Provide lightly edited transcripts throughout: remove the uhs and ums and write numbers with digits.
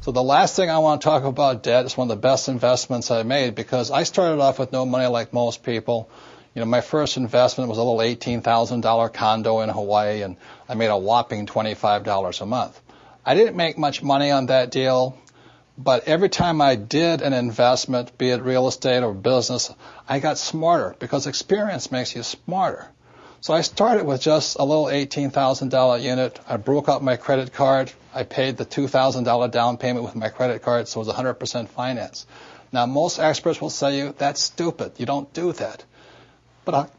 So the last thing I want to talk about debt is one of the best investments I made, because I started off with no money like most people. You know, my first investment was a little $18,000 condo in Hawaii, and I made a whopping $25 a month. I didn't make much money on that deal, but every time I did an investment, be it real estate or business, I got smarter, because experience makes you smarter. So I started with just a little $18,000 unit. I broke out my credit card. I paid the $2,000 down payment with my credit card, so it was 100% finance. Now, most experts will say you, that's stupid. You don't do that. But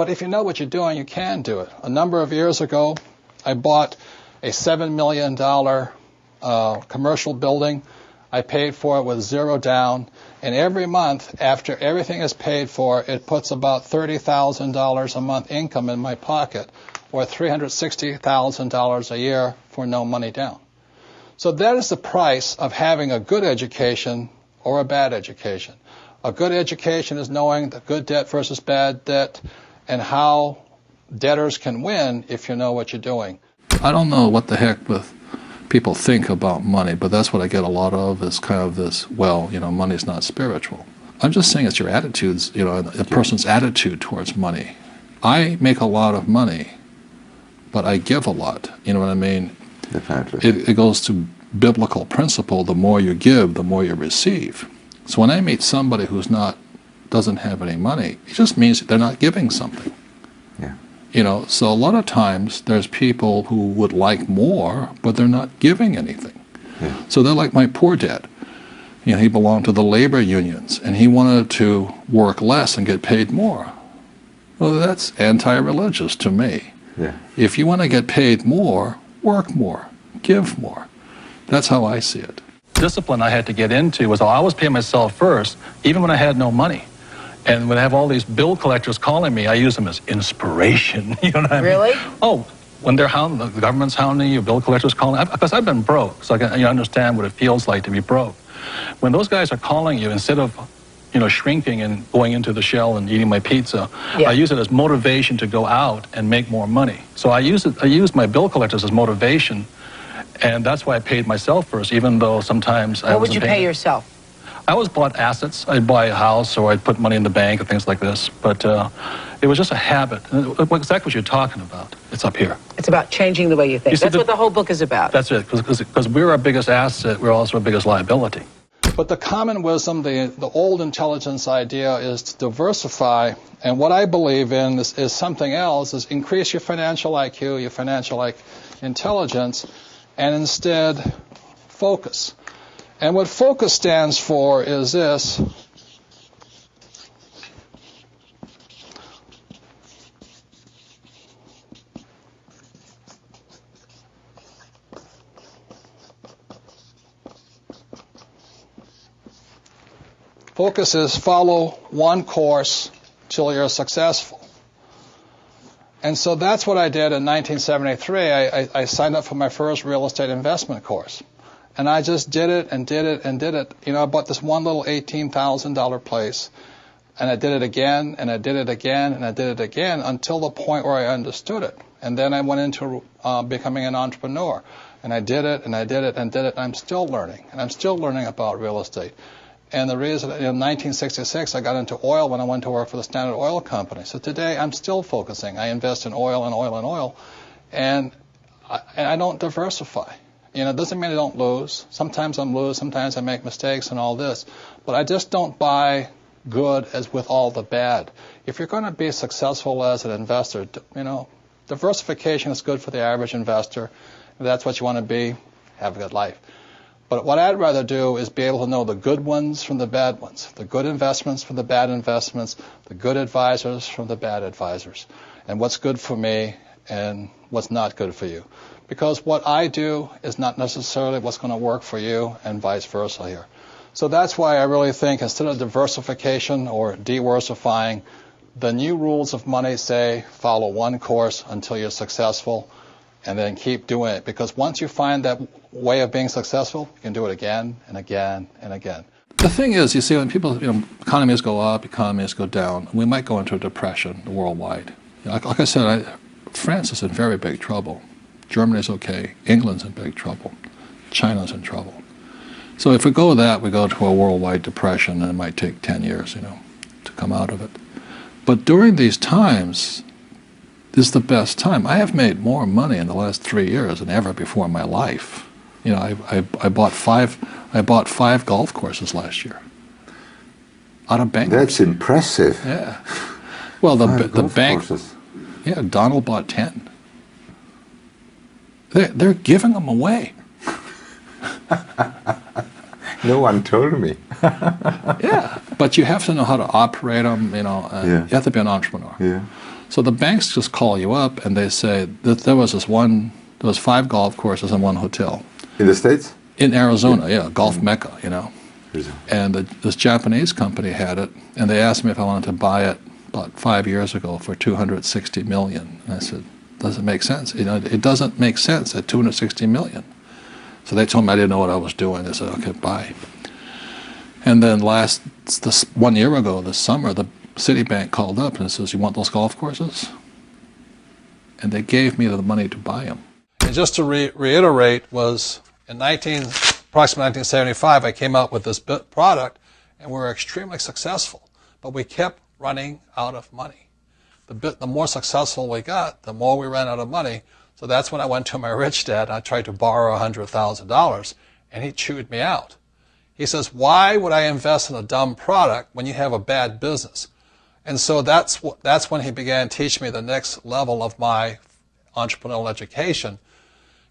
if you know what you're doing, you can do it. A number of years ago, I bought a $7 million commercial building. I paid for it with zero down. And every month, after everything is paid for, it puts about $30,000 a month income in my pocket, or $360,000 a year for no money down. So that is the price of having a good education or a bad education. A good education is knowing the good debt versus bad debt and how debtors can win if you know what you're doing. I don't know what the heck with people think about money, but that's what I get a lot of, is kind of this, well, you know, money's not spiritual. I'm just saying it's your attitudes, you know, a person's attitude towards money. I make a lot of money, but I give a lot. You know what I mean? It goes to biblical principle: the more you give, the more you receive. So when I meet somebody who's doesn't have any money, it just means they're not giving something. Yeah. You know, so a lot of times there's people who would like more, but they're not giving anything. Yeah. So they're like my poor dad. You know, he belonged to the labor unions, and he wanted to work less and get paid more. Well, that's anti-religious to me. Yeah. If you want to get paid more, work more, give more. That's how I see it. Discipline I had to get into was I always pay myself first, even when I had no money. And when I have all these bill collectors calling me, I use them as inspiration. You know what I mean? Really? Oh, when they're hounding, the government's hounding you, bill collectors calling, because I've been broke, so I can understand what it feels like to be broke. When those guys are calling you, instead of, you know, shrinking and going into the shell and eating my pizza, yeah. I use it as motivation to go out and make more money. So I use my bill collectors as motivation, and that's why I paid myself first, even though sometimes I wasn't. What would you pay yourself? I always bought assets. I'd buy a house, or I'd put money in the bank and things like this. But it was just a habit. Exactly what you're talking about. It's up here. It's about changing the way you think. That's what the whole book is about. That's it, because we're our biggest asset. We're also our biggest liability. But the common wisdom, the old intelligence idea, is to diversify. And what I believe in is something else, is increase your financial IQ, your financial intelligence, and instead focus. And what focus stands for is this. Focus is follow one course till you're successful. And so that's what I did in 1973. I signed up for my first real estate investment course. And I just did it and did it and did it. You know, I bought this one little $18,000 place, and I did it again, and I did it again, and I did it again, until the point where I understood it. And then I went into becoming an entrepreneur. And I did it, and I did it, and did it, and I'm still learning. And I'm still learning about real estate. And the reason, in 1966, I got into oil when I went to work for the Standard Oil Company. So today, I'm still focusing. I invest in oil and oil and oil, and I don't diversify. You know, it doesn't mean I don't lose. Sometimes I lose, sometimes I make mistakes and all this. But I just don't buy good as with all the bad. If you're going to be successful as an investor, you know, diversification is good for the average investor. If that's what you want to be, have a good life. But what I'd rather do is be able to know the good ones from the bad ones, the good investments from the bad investments, the good advisors from the bad advisors, and what's good for me and what's not good for you. Because what I do is not necessarily what's going to work for you, and vice versa here. So that's why I really think instead of diversification or diversifying, the new rules of money say follow one course until you're successful, and then keep doing it. Because once you find that way of being successful, you can do it again and again and again. The thing is, you see, when people, you know, economies go up, economies go down, we might go into a depression worldwide. You know, like I said, France is in very big trouble. Germany's okay. England's in big trouble. China's in trouble. So if we go that, we go to a worldwide depression, and it might take 10 years, to come out of it. But during these times, this is the best time. I have made more money in the last 3 years than ever before in my life. I bought five golf courses last year out of bankruptcy. That's impressive. Yeah. Well, the bank. Courses. Yeah, Donald bought 10. They're giving them away. No one told me. Yeah, but you have to know how to operate them. You have to be an entrepreneur. Yeah. So the banks just call you up and they say that there was 5 golf courses and 1 hotel. In the States? In Arizona, yeah, Golf Mecca, Is it? And this Japanese company had it, and they asked me if I wanted to buy it about 5 years ago for $260 million. And I said, doesn't make sense. It doesn't make sense at $260 million. So they told me I didn't know what I was doing. They said, okay, buy. And then 1 year ago, this summer, the Citibank called up and says, you want those golf courses? And they gave me the money to buy them. And just to reiterate, was in approximately 1975, I came out with this product, and we were extremely successful. But we kept running out of money. The more successful we got, the more we ran out of money. So that's when I went to my rich dad, and I tried to borrow $100,000, and he chewed me out. He says, why would I invest in a dumb product when you have a bad business? And so that's when he began teaching me the next level of my entrepreneurial education.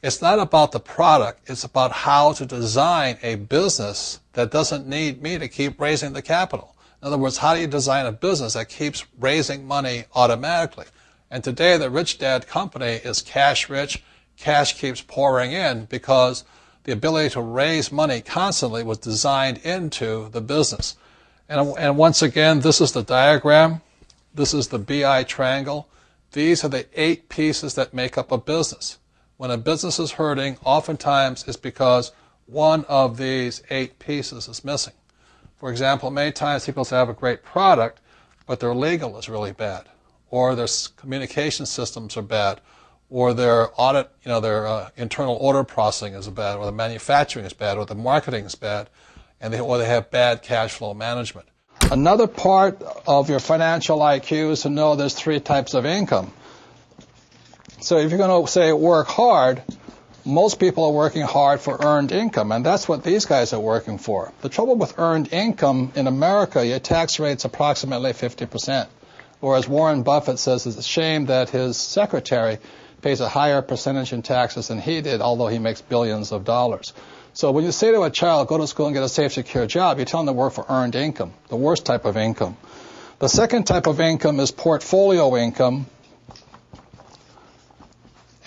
It's not about the product, it's about how to design a business that doesn't need me to keep raising the capital. In other words, how do you design a business that keeps raising money automatically? And today the Rich Dad Company is cash rich. Cash keeps pouring in because the ability to raise money constantly was designed into the business. And once again, this is the diagram. This is the BI triangle. These are the 8 pieces that make up a business. When a business is hurting, oftentimes it's because one of these 8 pieces is missing. For example, many times people say, I have a great product, but their legal is really bad, or their communication systems are bad, or their audit, their internal order processing is bad, or the manufacturing is bad, or the marketing is bad, or they have bad cash flow management. Another part of your financial IQ is to know there's 3 types of income. So if you're going to say work hard, most people are working hard for earned income, and that's what these guys are working for. The trouble with earned income in America, your tax rate's approximately 50%. Whereas Warren Buffett says it's a shame that his secretary pays a higher percentage in taxes than he did, although he makes billions of dollars. So when you say to a child, go to school and get a safe, secure job, you tell them to work for earned income, the worst type of income. The second type of income is portfolio income.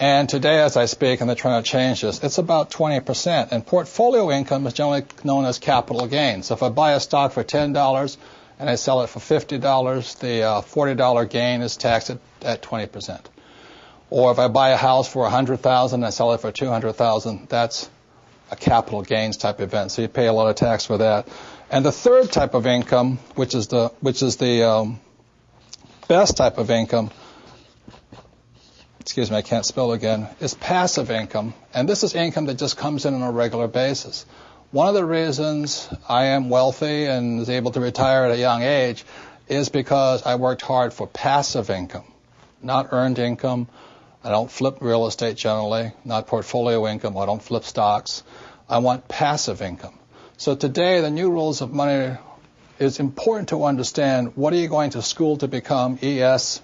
And today, as I speak, and they're trying to change this, it's about 20%. And portfolio income is generally known as capital gains. So if I buy a stock for $10 and I sell it for $50, the $40 gain is taxed at 20%. Or if I buy a house for $100,000 and I sell it for $200,000, that's a capital gains type event. So you pay a lot of tax for that. And the third type of income, which is the best type of income, excuse me, I can't spell again, is passive income. And this is income that just comes in on a regular basis. One of the reasons I am wealthy and is able to retire at a young age is because I worked hard for passive income, not earned income. I don't flip real estate generally, not portfolio income. I don't flip stocks. I want passive income. So today, the new rules of money, it's important to understand what are you going to school to become, ES,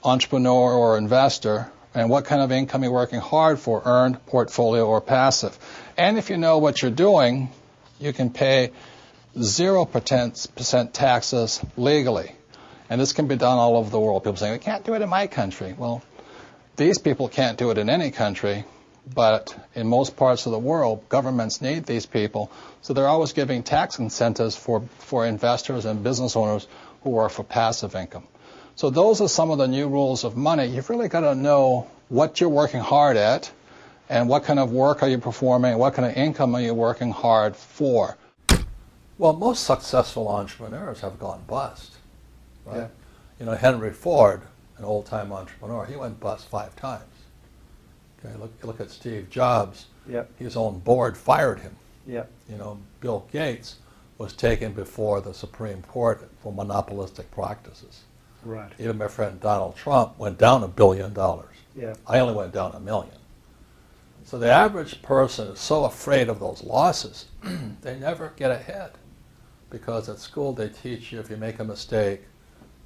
entrepreneur or investor, and what kind of income you're working hard for, earned, portfolio, or passive. And if you know what you're doing, you can pay 0% taxes legally. And this can be done all over the world. People say, we can't do it in my country. Well, these people can't do it in any country, but in most parts of the world, governments need these people. So they're always giving tax incentives for investors and business owners who are for passive income. So those are some of the new rules of money. You've really got to know what you're working hard at and what kind of work are you performing, what kind of income are you working hard for. Well, most successful entrepreneurs have gone bust, right? Yeah. Henry Ford, an old-time entrepreneur, he went bust 5 times. Okay, look at Steve Jobs. Yep. His own board fired him. Yeah. You know, Bill Gates was taken before the Supreme Court for monopolistic practices. Right. Even my friend Donald Trump went down $1 billion. Yeah. I only went down $1 million. So the average person is so afraid of those losses, they never get ahead. Because at school they teach you if you make a mistake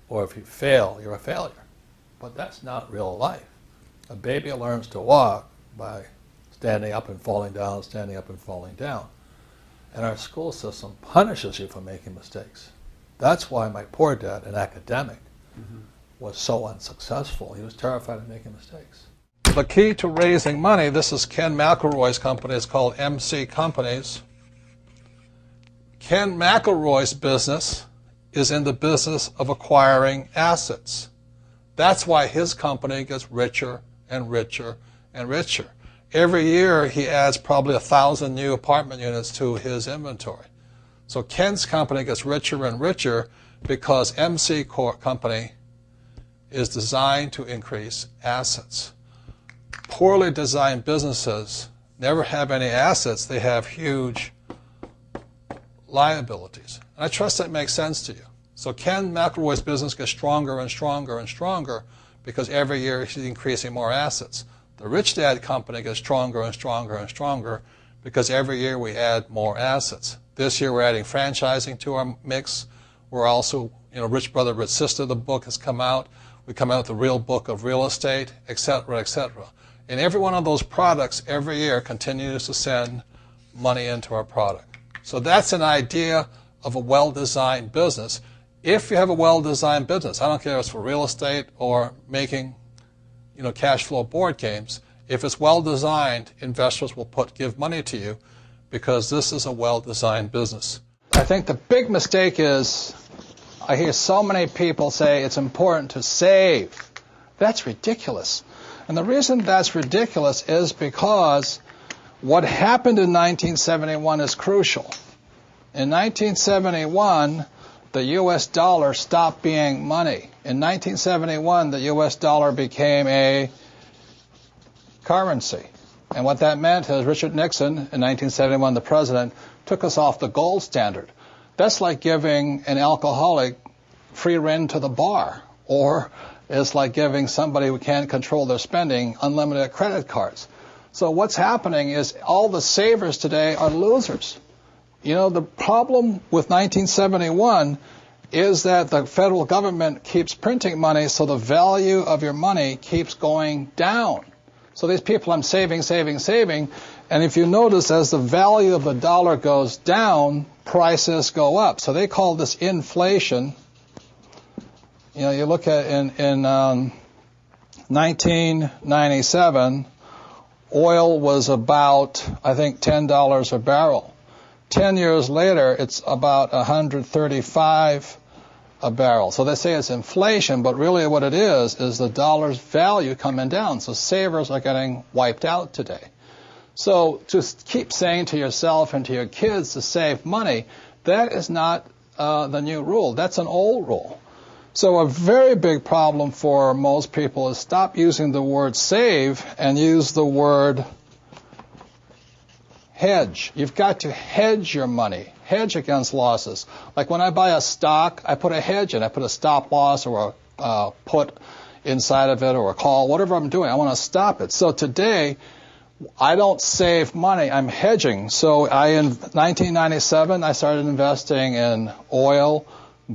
or if you fail, you're a failure. But that's not real life. A baby learns to walk by standing up and falling down, standing up and falling down. And our school system punishes you for making mistakes. That's why my poor dad, an academic, was so unsuccessful. He was terrified of making mistakes. The key to raising money, this is Ken McElroy's company, it's called MC Companies. Ken McElroy's business is in the business of acquiring assets. That's why his company gets richer and richer and richer. Every year he adds probably 1,000 new apartment units to his inventory. So Ken's company gets richer and richer because MC Company is designed to increase assets. Poorly designed businesses never have any assets. They have huge liabilities. And I trust that makes sense to you. So Ken McElroy's business gets stronger and stronger and stronger because every year he's increasing more assets. The Rich Dad Company gets stronger and stronger and stronger because every year we add more assets. This year we're adding franchising to our mix. We're also, Rich Brother, Rich Sister, the book has come out. We come out with the Real Book of Real Estate, etc., etc. And every one of those products every year continues to send money into our product. So that's an idea of a well-designed business. If you have a well-designed business, I don't care if it's for real estate or making, cash flow board games. If it's well-designed, investors will give money to you because this is a well-designed business. I think the big mistake is I hear so many people say it's important to save. That's ridiculous. And the reason that's ridiculous is because what happened in 1971 is crucial. In 1971, the U.S. dollar stopped being money. In 1971, the U.S. dollar became a currency. And what that meant is Richard Nixon, in 1971, the president, took us off the gold standard. That's like giving an alcoholic free rein to the bar, or it's like giving somebody who can't control their spending unlimited credit cards. So what's happening is all the savers today are losers. The problem with 1971 is that the federal government keeps printing money, so the value of your money keeps going down. So these people, I'm saving, and if you notice, as the value of the dollar goes down, prices go up. So they call this inflation. You look at in 1997, oil was about, I think, $10 a barrel. 10 years later, it's about 135 a barrel. So they say it's inflation, but really what it is the dollar's value coming down. So savers are getting wiped out today. So just keep saying to yourself and to your kids to save money, that is not the new rule. That's an old rule. So a very big problem for most people is stop using the word save and use the word hedge. You've got to hedge your money, hedge against losses. Like when I buy a stock, I put a hedge in. I put a stop loss or a put inside of it or a call, whatever I'm doing. I want to stop it. So today, I don't save money. I'm hedging. So in 1997, I started investing in oil,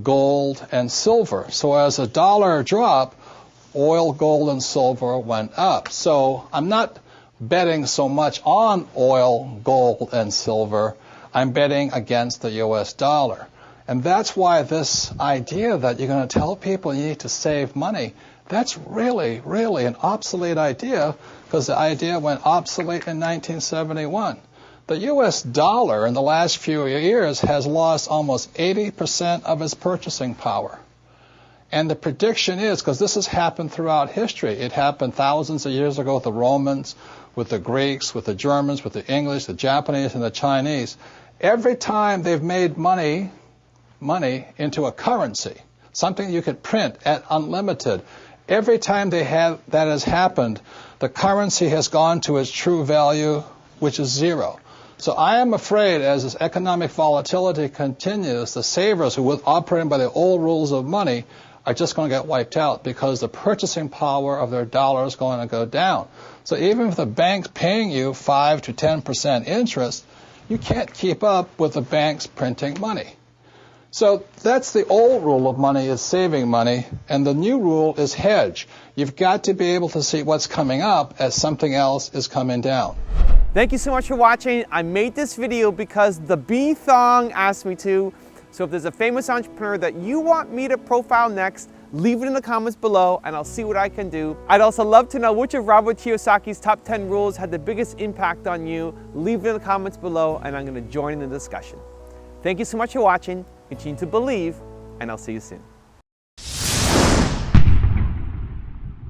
gold, and silver. So as a dollar dropped, oil, gold, and silver went up. So I'm not betting so much on oil, gold, and silver. I'm betting against the U.S. dollar. And that's why this idea that you're going to tell people you need to save money, that's really, really an obsolete idea, because the idea went obsolete in 1971. The U.S. dollar in the last few years has lost almost 80% of its purchasing power. And the prediction is, because this has happened throughout history, it happened thousands of years ago with the Romans, with the Greeks, with the Germans, with the English, the Japanese, and the Chinese. Every time they've made money into a currency, something you could print at unlimited, every time that has happened, the currency has gone to its true value, which is zero. So I am afraid as this economic volatility continues, the savers who were operating by the old rules of money are just going to get wiped out because the purchasing power of their dollar is going to go down. So even if the bank's paying you 5 to 10% interest, you can't keep up with the banks printing money. So that's the old rule of money, is saving money, and the new rule is hedge. You've got to be able to see what's coming up as something else is coming down. Thank you so much for watching. I made this video because the Bee Thong asked me to. So if there's a famous entrepreneur that you want me to profile next, leave it in the comments below and I'll see what I can do. I'd also love to know which of Robert Kiyosaki's top 10 rules had the biggest impact on you. Leave it in the comments below and I'm going to join in the discussion. Thank you so much for watching. Continue to believe, and I'll see you soon.